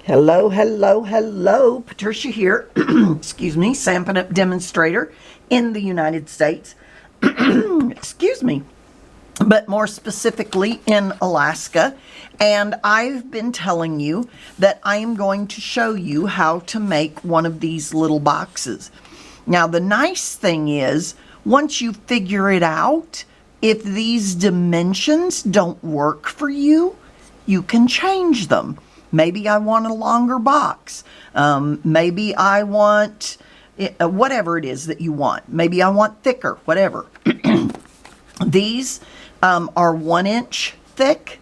Hello, hello, hello. Patricia here. Excuse me, Sampling Up demonstrator in the United States. Excuse me, but more specifically in Alaska. And I've been telling you that I am going to show you how to make one of these little boxes. Now, the nice thing is, once you figure it out, if these dimensions don't work for you, you can change them. Maybe I want a longer box. Maybe I want whatever it is that you want. Maybe I want thicker, whatever. These are 1 inch thick,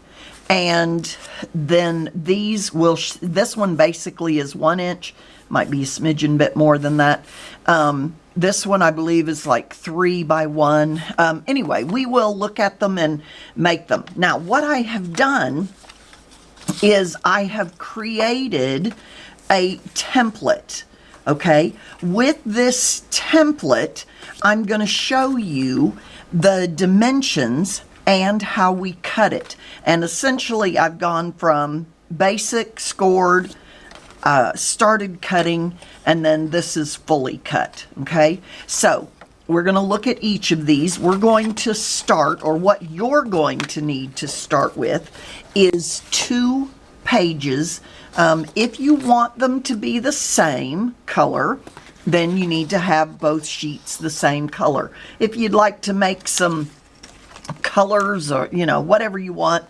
and then these will, this one basically is 1 inch, might be a smidgen bit more than that. This one I believe is like 3 by 1. Anyway, we will look at them and make them. Now, what I have done is I have created a template, okay? With this template, I'm going to show you the dimensions and how we cut it. And essentially, I've gone from basic, scored, started cutting, and then this is fully cut, okay? So we're going to look at each of these. We're going to start, or what you're going to need to start with is 2 pages. If you want them to be the same color, then you need to have both sheets the same color. If you'd like to make some colors, or whatever you want,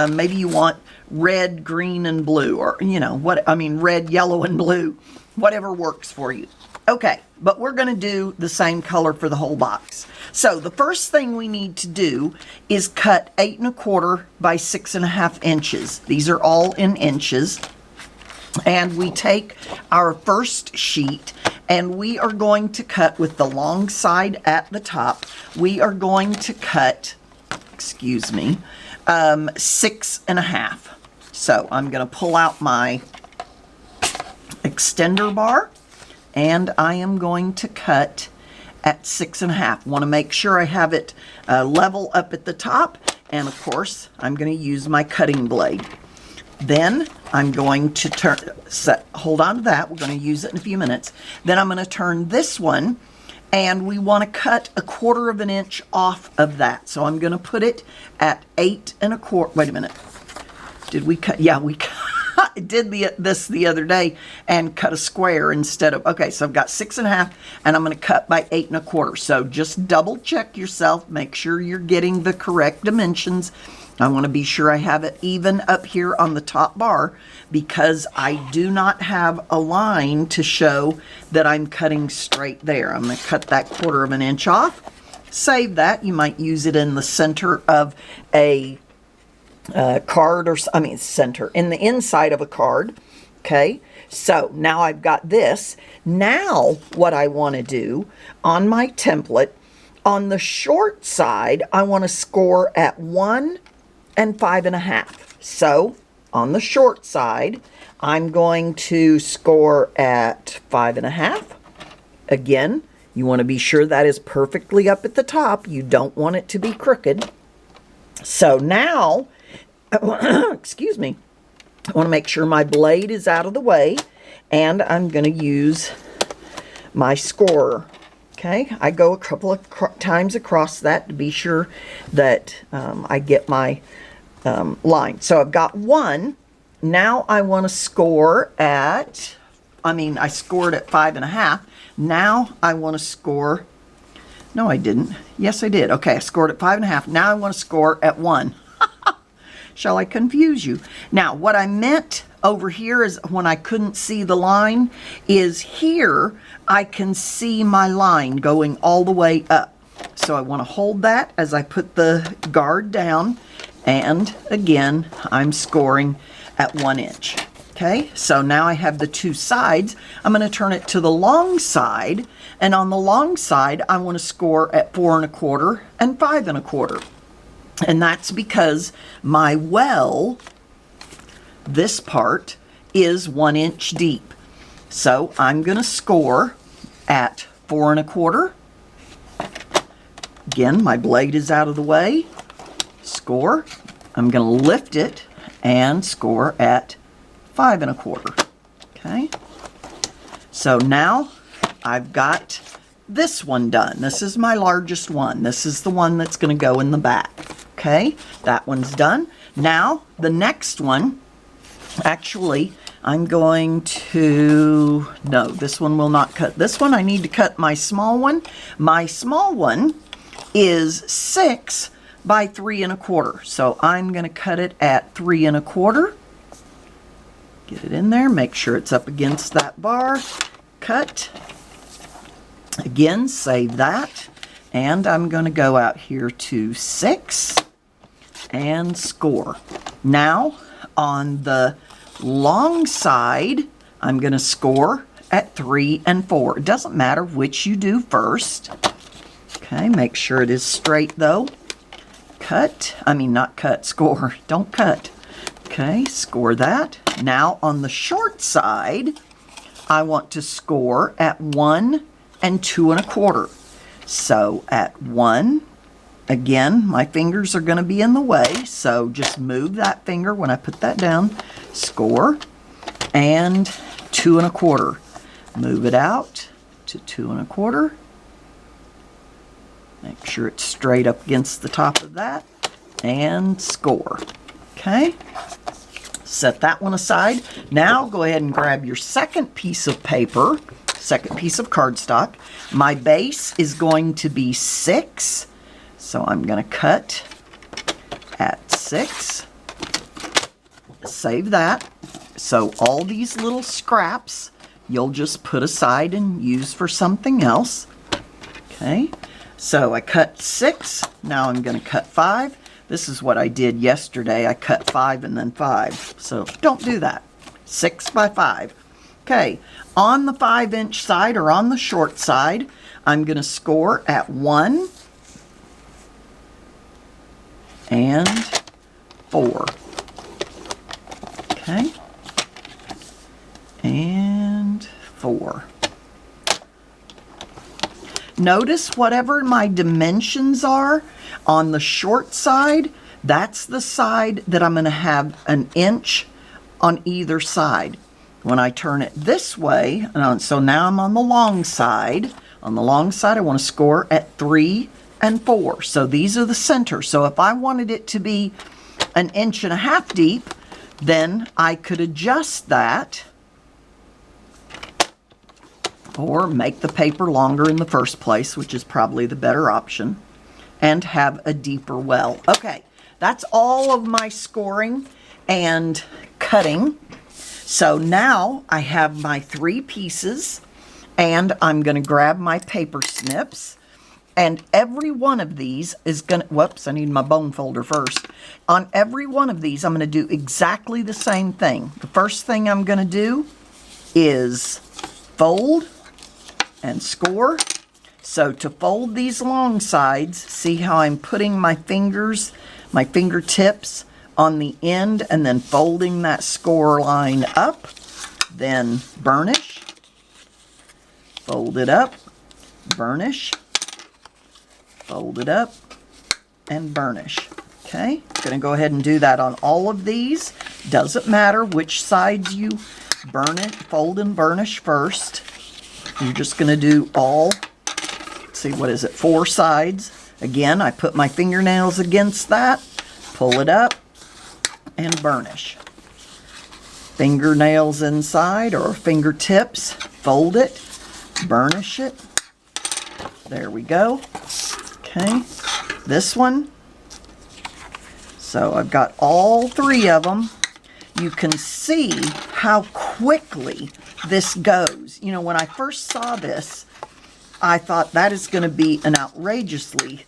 maybe you want red, green, and blue, or red, yellow, and blue, whatever works for you. Okay, but we're going to do the same color for the whole box. So the first thing we need to do is cut 8 1/4 by 6 1/2 inches. These are all in inches. And we take our first sheet and we are going to cut with the long side at the top. We are going to cut, 6 1/2. So I'm going to pull out my extender bar, and I am going to cut at 6 1/2. Want to make sure I have it level up at the top, and of course I'm going to use my cutting blade. Then I'm going to hold on to that, we're going to use it in a few minutes. Then I'm going to turn this one, and we want to cut 1/4 inch off of that. So I'm going to put it at 8 1/4. Wait a minute. Did we cut? Yeah, we did this the other day and cut a square instead of, okay, so I've got 6 1/2 and I'm going to cut by 8 1/4. So just double check yourself, make sure you're getting the correct dimensions. I want to be sure I have it even up here on the top bar, because I do not have a line to show that I'm cutting straight there. I'm going to cut that 1/4 inch off. Save that. You might use it in the center of a card, or center in the inside of a card. Okay, so now I've got this. Now what I want to do on my template, on the short side, I want to score at 1 5 1/2. So on the short side, I'm going to score at 5 1/2. Again, you want to be sure that is perfectly up at the top. You don't want it to be crooked. So now, excuse me, I want to make sure my blade is out of the way, and I'm going to use my scorer. Okay, I go a couple of times across that to be sure that I get my line. So I've got 1. Now I want to score at, I scored at 5 1/2. Now I want to score, no I didn't. Yes I did. Okay, I scored at 5 1/2. Now I want to score at 1. Shall I confuse you? Now, what I meant over here is when I couldn't see the line is here I can see my line going all the way up. So I want to hold that as I put the guard down, and again, I'm scoring at 1 inch. Okay, so now I have the 2 sides. I'm going to turn it to the long side, and on the long side, I want to score at 4 1/4 and 5 1/4. And that's because my well, this part, is 1 inch deep. So I'm going to score at 4 1/4. Again, my blade is out of the way. Score. I'm going to lift it and score at 5 1/4. Okay. So now I've got this one done. This is my largest one. This is the one that's going to go in the back. Okay, that one's done. Now the next one, actually, I'm going to, no, this one will not cut. This one, I need to cut my small one. My small one is 6 by 3 1/4. So I'm going to cut it at 3 1/4. Get it in there, make sure it's up against that bar. Cut. Again, save that. And I'm going to go out here to 6 and score. Now, on the long side, I'm going to score at 3 4. It doesn't matter which you do first. Okay, make sure it is straight though. Cut, I mean not cut, score, don't cut. Okay, score that. Now on the short side, I want to score at 1 and 2 1/4. So at 1, again, my fingers are going to be in the way, so just move that finger when I put that down. Score, and 2 1/4. Move it out to 2 1/4. Make sure it's straight up against the top of that, and score. Okay, set that one aside. Now go ahead and grab your second piece of paper, second piece of cardstock. My base is going to be 6, so I'm going to cut at 6. Save that. So all these little scraps you'll just put aside and use for something else. Okay, so I cut 6. Now I'm going to cut 5. This is what I did yesterday. I cut 5 and then 5. So don't do that. 6 by 5. Okay, on the 5-inch side or on the short side, I'm going to score at 1 and 4. Okay, and 4. Notice whatever my dimensions are on the short side, that's the side that I'm going to have an inch on either side. When I turn it this way, so now I'm on the long side. On the long side, I want to score at 3 and 4. So these are the center. So if I wanted it to be 1.5 inches deep, then I could adjust that or make the paper longer in the first place, which is probably the better option, and have a deeper well. Okay, that's all of my scoring and cutting. So now I have my 3 pieces, and I'm going to grab my paper snips, and every one of these is going to, whoops, I need my bone folder first. On every one of these, I'm going to do exactly the same thing. The first thing I'm going to do is fold and score. So to fold these long sides, see how I'm putting my fingers, my fingertips on the end and then folding that score line up, then burnish, fold it up, burnish, fold it up, and burnish. Okay, gonna go ahead and do that on all of these. Doesn't matter which sides you burn it, fold and burnish first. You're just gonna do all, let's see, what is it, 4 sides. Again, I put my fingernails against that, pull it up, and burnish. Fingernails inside or fingertips, fold it, burnish it. There we go. Okay, this one. So I've got all 3 of them. You can see how quickly this goes. You know, when I first saw this, I thought that is going to be an outrageously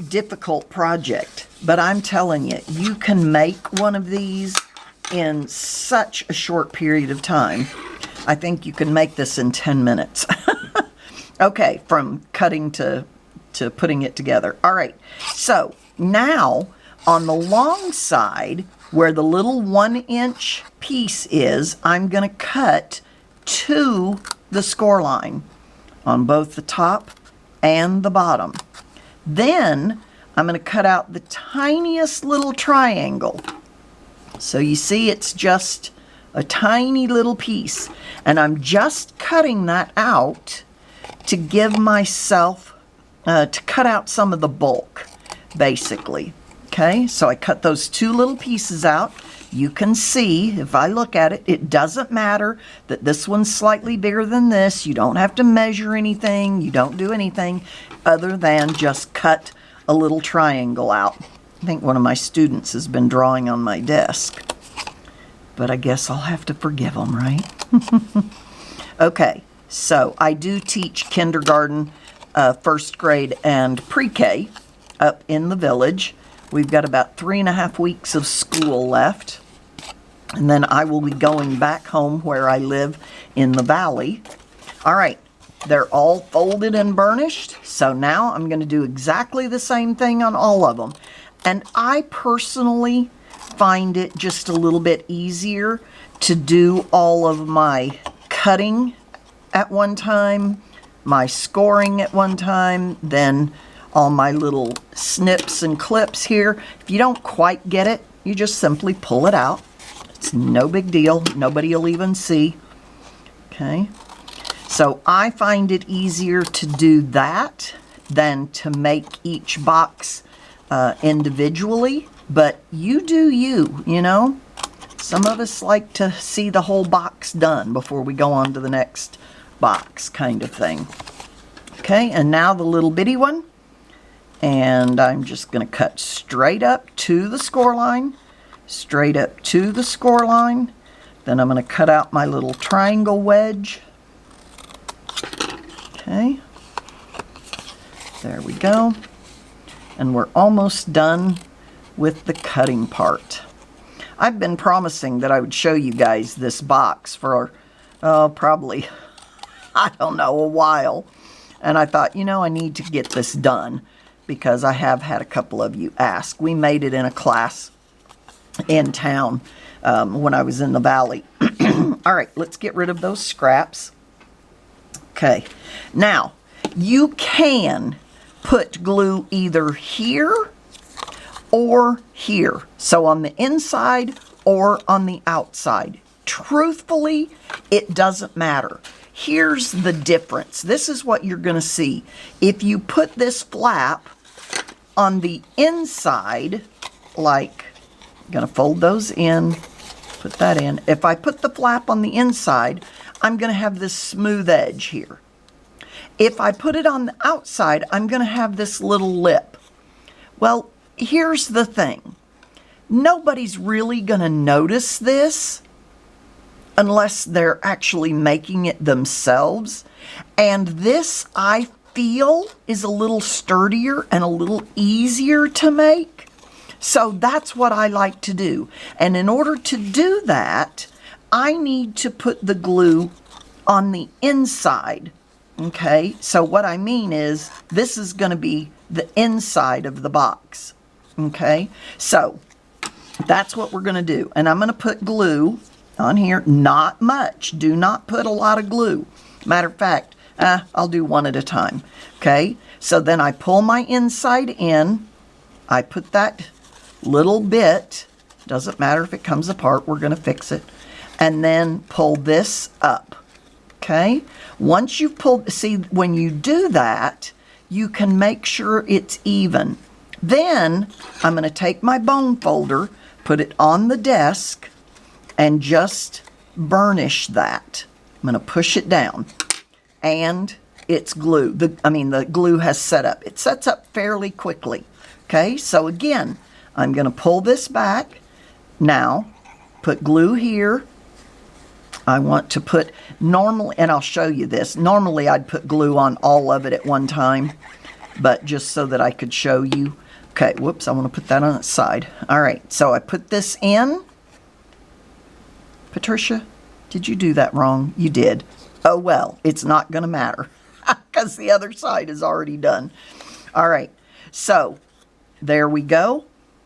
difficult project. But I'm telling you, you can make one of these in such a short period of time. I think you can make this in 10 minutes. Okay, from cutting to putting it together. All right, so now on the long side, where the little 1-inch piece is, I'm going to cut to the score line on both the top and the bottom. Then I'm going to cut out the tiniest little triangle. So you see it's just a tiny little piece. And I'm just cutting that out to give myself, to cut out some of the bulk, basically. Okay, so I cut those 2 little pieces out. You can see, if I look at it, it doesn't matter that this one's slightly bigger than this. You don't have to measure anything. You don't do anything other than just cut a little triangle out. I think one of my students has been drawing on my desk, but I guess I'll have to forgive them, right? Okay, so I do teach kindergarten, 1st grade, and pre-K up in the village. We've got about 3.5 weeks of school left, and then I will be going back home where I live in the valley. All right, they're all folded and burnished, so now I'm going to do exactly the same thing on all of them. And I personally find it just a little bit easier to do all of my cutting at one time, my scoring at one time, then all my little snips and clips here. If you don't quite get it, you just simply pull it out. It's no big deal. Nobody will even see. Okay. So I find it easier to do that than to make each box individually. But you do you, you know. Some of us like to see the whole box done before we go on to the next box, kind of thing. Okay, and now the little bitty one. And I'm just going to cut straight up to the score line, straight up to the score line. Then I'm going to cut out my little triangle wedge. Okay, there we go. And we're almost done with the cutting part. I've been promising that I would show you guys this box for, probably, I don't know, a while. And I thought, you know, I need to get this done, because I have had a couple of you ask. We made it in a class in town when I was in the valley. All right, let's get rid of those scraps. Okay, now you can put glue either here or here. So on the inside or on the outside. Truthfully, it doesn't matter. Here's the difference. This is what you're going to see. If you put this flap on the inside, like, I'm going to fold those in, put that in. If I put the flap on the inside, I'm going to have this smooth edge here. If I put it on the outside, I'm going to have this little lip. Well, here's the thing. Nobody's really going to notice this unless they're actually making it themselves. And this, I feel, is a little sturdier and a little easier to make. So that's what I like to do. And in order to do that, I need to put the glue on the inside. Okay, so what I mean is this is going to be the inside of the box. Okay, so that's what we're going to do. And I'm going to put glue on here, not much. Do not put a lot of glue. Matter of fact, I'll do one at a time. Okay, so then I pull my inside in. I put that little bit, doesn't matter if it comes apart, we're going to fix it. And then pull this up. Okay, once you've pulled, see, when you do that, you can make sure it's even. Then I'm going to take my bone folder, put it on the desk, and just burnish that. I'm going to push it down, and it's glue. The glue has set up. It sets up fairly quickly. Okay, so again, I'm going to pull this back. Now, put glue here. I want to put, normally, and I'll show you this, normally I'd put glue on all of it at one time, but just so that I could show you. Okay, whoops, I want to put that on its side. All right, so I put this in. Patricia, did you do that wrong? You did. Oh well, it's not going to matter because the other side is already done. All right, so there we go.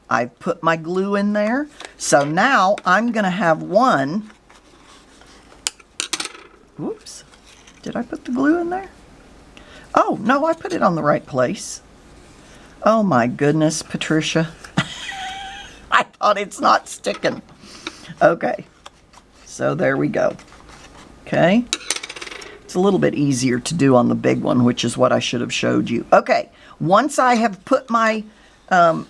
I've put my glue in there. So now I'm going to have one. Whoops. Did I put the glue in there? Oh, no, I put it on the right place. Oh my goodness, Patricia. I thought it's not sticking. Okay. So there we go. Okay. It's a little bit easier to do on the big one, which is what I should have showed you. Okay. Once I have put my bone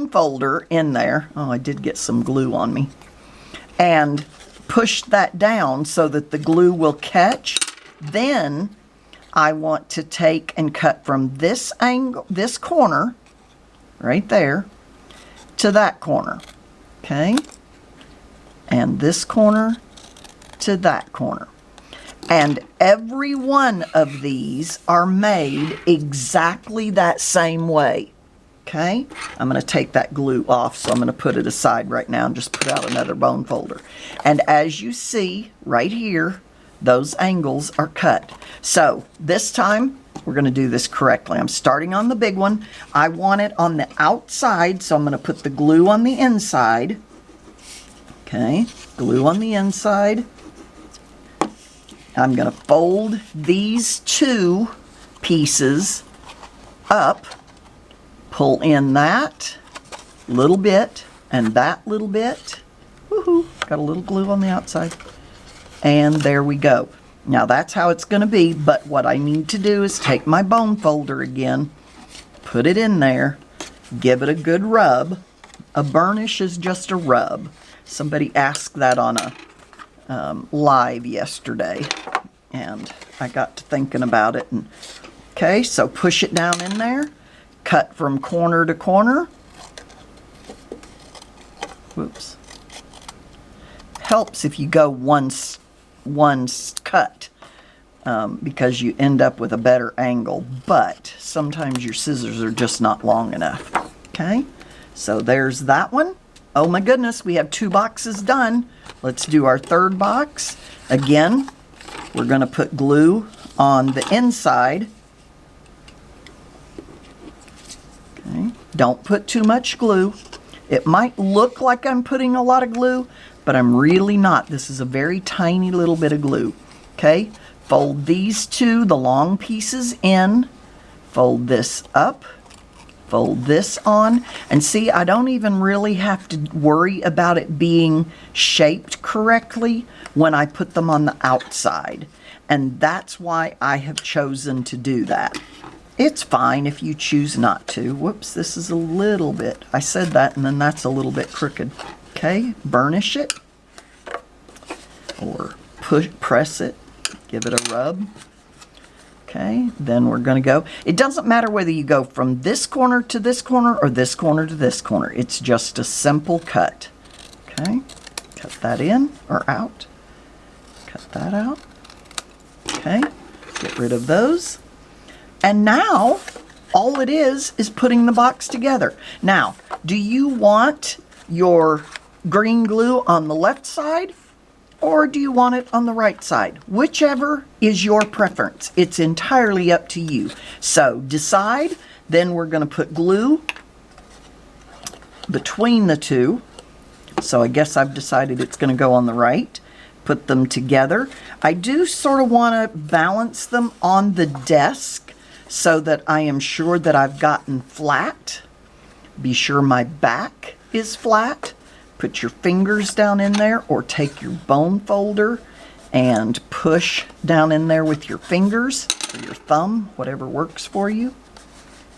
folder in there, oh, I did get some glue on me, and push that down so that the glue will catch, then I want to take and cut from this angle, this corner, right there, to that corner, okay? And this corner to that corner. And every one of these are made exactly that same way, okay? I'm going to take that glue off, so I'm going to put it aside right now and just put out another bone folder. And as you see right here, those angles are cut. So this time, we're going to do this correctly. I'm starting on the big one. I want it on the outside, so I'm going to put the glue on the inside. Okay, glue on the inside. I'm going to fold these two pieces up, pull in that little bit and that little bit. Woohoo! Got a little glue on the outside. And there we go. Now that's how it's going to be, but what I need to do is take my bone folder again, put it in there, give it a good rub. A burnish is just a rub. Somebody asked that on a live yesterday, and I got to thinking about it. And okay, so push it down in there, cut from corner to corner. Whoops. Helps if you go one cut, because you end up with a better angle, but sometimes your scissors are just not long enough. Okay, so there's that one. Oh my goodness, we have 2 boxes done. Let's do our third box. Again, we're going to put glue on the inside. Okay, don't put too much glue. It might look like I'm putting a lot of glue, but I'm really not. This is a very tiny little bit of glue. Okay, fold these two, the long pieces in, fold this up, fold this on, and see, I don't even really have to worry about it being shaped correctly when I put them on the outside. And that's why I have chosen to do that. It's fine if you choose not to. Whoops, this is a little bit, I said that and then that's a little bit crooked. Okay, burnish it, or press it, give it a rub. Okay, then we're going to go. It doesn't matter whether you go from this corner to this corner or this corner to this corner. It's just a simple cut. Okay, cut that in or out. Cut that out. Okay, get rid of those. And now, all it is putting the box together. Now, do you want your green glue on the left side, or do you want it on the right side? Whichever is your preference. It's entirely up to you. So decide, then we're going to put glue between the two. So I guess I've decided it's going to go on the right. Put them together. I do sort of want to balance them on the desk so that I am sure that I've gotten flat. Be sure my back is flat. Put your fingers down in there, or take your bone folder and push down in there with your fingers or your thumb, whatever works for you.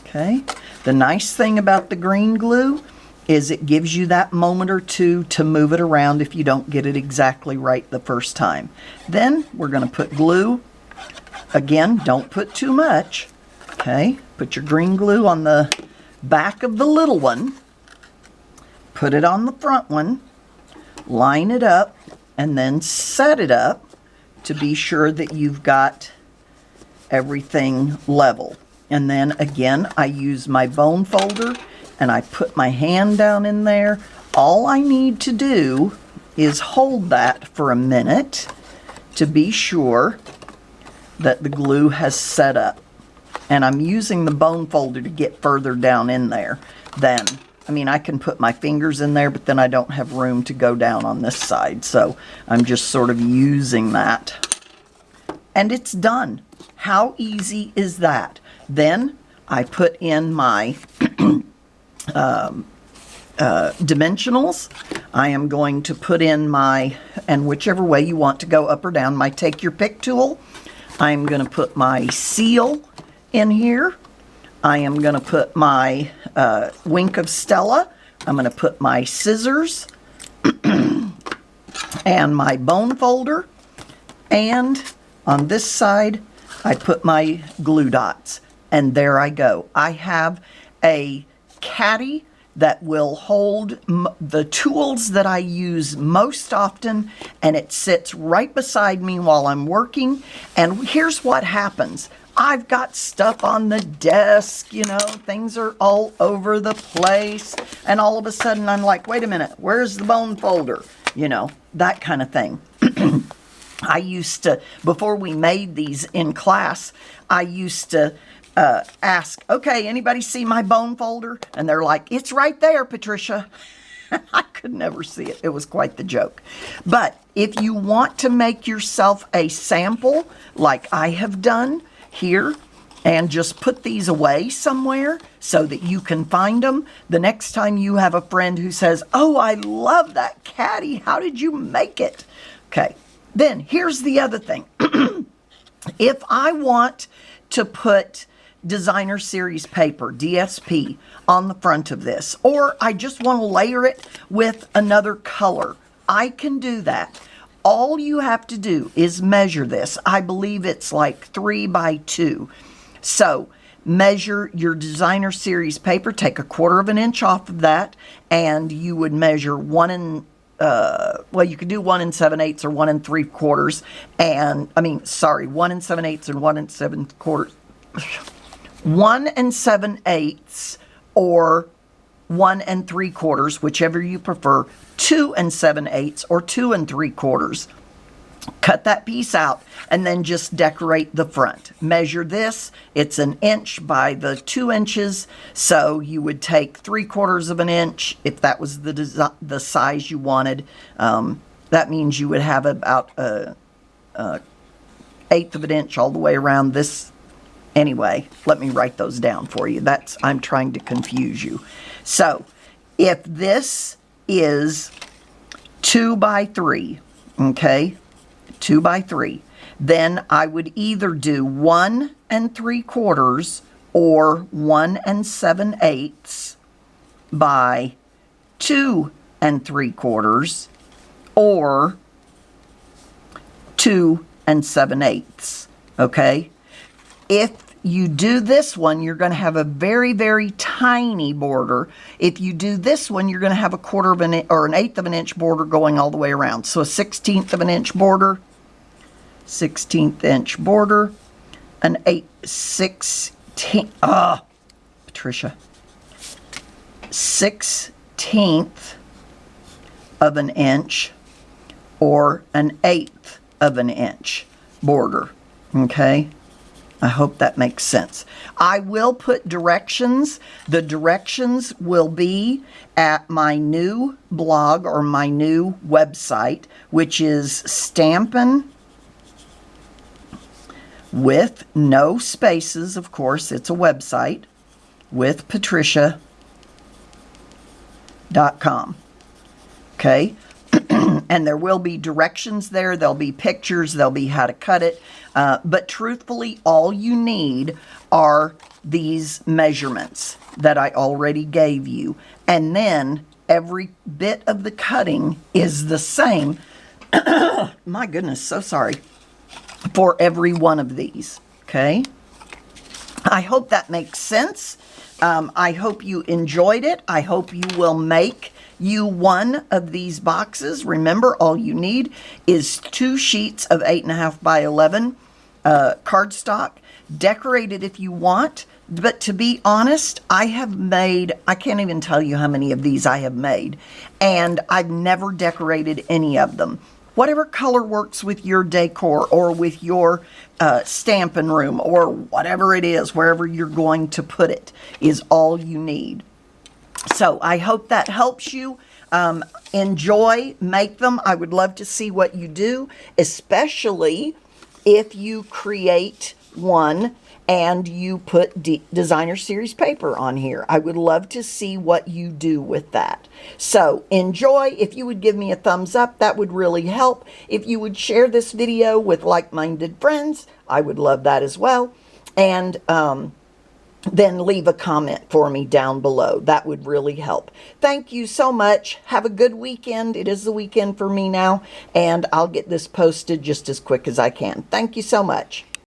Okay. The nice thing about the green glue is it gives you that moment or two to move it around if you don't get it exactly right the first time. Then we're going to put glue. Again, don't put too much. Okay. Put your green glue on the back of the little one. Put it on the front one, line it up, and then set it up to be sure that you've got everything level. And then again, I use my bone folder and I put my hand down in there. All I need to do is hold that for a minute to be sure that the glue has set up. And I'm using the bone folder to get further down in there than, I mean, I can put my fingers in there, but then I don't have room to go down on this side. So I'm just sort of using that. And it's done. How easy is that? Then I put in my dimensionals. I am going to put in my, and whichever way you want to go, up or down, my take your pick tool. I'm going to put my seal in here. I am going to put my Wink of Stella. I'm going to put my scissors and my bone folder. And on this side, I put my glue dots. And there I go. I have a caddy that will hold the tools that I use most often, and it sits right beside me while I'm working. And here's what happens. I've got stuff on the desk, you know, things are all over the place, and all of a sudden I'm like, wait a minute, where's the bone folder? You know, that kind of thing. I used to, before we made these in class, I used to ask, okay, anybody see my bone folder? And they're like, it's right there, Patricia. I could never see it. It was quite the joke. But if you want to make yourself a sample, like I have done here, and just put these away somewhere so that you can find them, the next time you have a friend who says, oh, I love that caddy. How did you make it? Okay. Then here's the other thing. If I want to put Designer Series paper, DSP, on the front of this, or I just want to layer it with another color, I can do that. All you have to do is measure this. I believe it's like 3 by 2. So measure your Designer Series paper, take 1/4 of an inch off of that, and you would measure 1 you could do 1 7/8 or 1 3/4, and 1 7/8 and 1 7/4, 1 7/8 or 1 3/4, whichever you prefer, 2 7/8 or 2 3/4. Cut that piece out and then just decorate the front. Measure this. It's 1 inch by the 2 inches. So you would take 3/4 of an inch if that was the size you wanted. That means you would have about a 1/8 of an inch all the way around this. Anyway, let me write those down for you. I'm trying to confuse you. So if this is 2 by 3, okay, 2 by 3, then I would either do 1 3/4 or 1 7/8 by 2 3/4 or 2 7/8, okay? If you do this one, you're going to have a very, very tiny border. If you do this one, you're going to have 1/4 of an inch or 1/8 of an inch border going all the way around. So a 1/16 of an inch border, 1/16 inch border, an 16, Patricia, 1/16 of an inch or an 1/8 of an inch border, okay? I hope that makes sense. I will put directions. The directions will be at my new blog or my new website, which is Stampin' with no spaces, of course. It's a website with Patricia.com. Okay? And there will be directions there. There'll be pictures. There'll be how to cut it. But truthfully, all you need are these measurements that I already gave you. And then every bit of the cutting is the same. My goodness, so sorry. For every one of these. Okay? I hope that makes sense. I hope you enjoyed it. I hope you will make you one of these boxes. Remember, all you need is 2 sheets of 8.5 by 11 cardstock. Decorate it if you want. But to be honest, I can't even tell you how many of these I have made. And I've never decorated any of them. Whatever color works with your decor or with your stamping room or whatever it is, wherever you're going to put it, is all you need. So I hope that helps you. Enjoy, make them. I would love to see what you do, especially if you create one and you put designer series paper on here. I would love to see what you do with that. So enjoy. If you would give me a thumbs up, that would really help. If you would share this video with like-minded friends, I would love that as well. And then leave a comment for me down below. That would really help. Thank you so much. Have a good weekend. It is the weekend for me now, and I'll get this posted just as quick as I can. Thank you so much.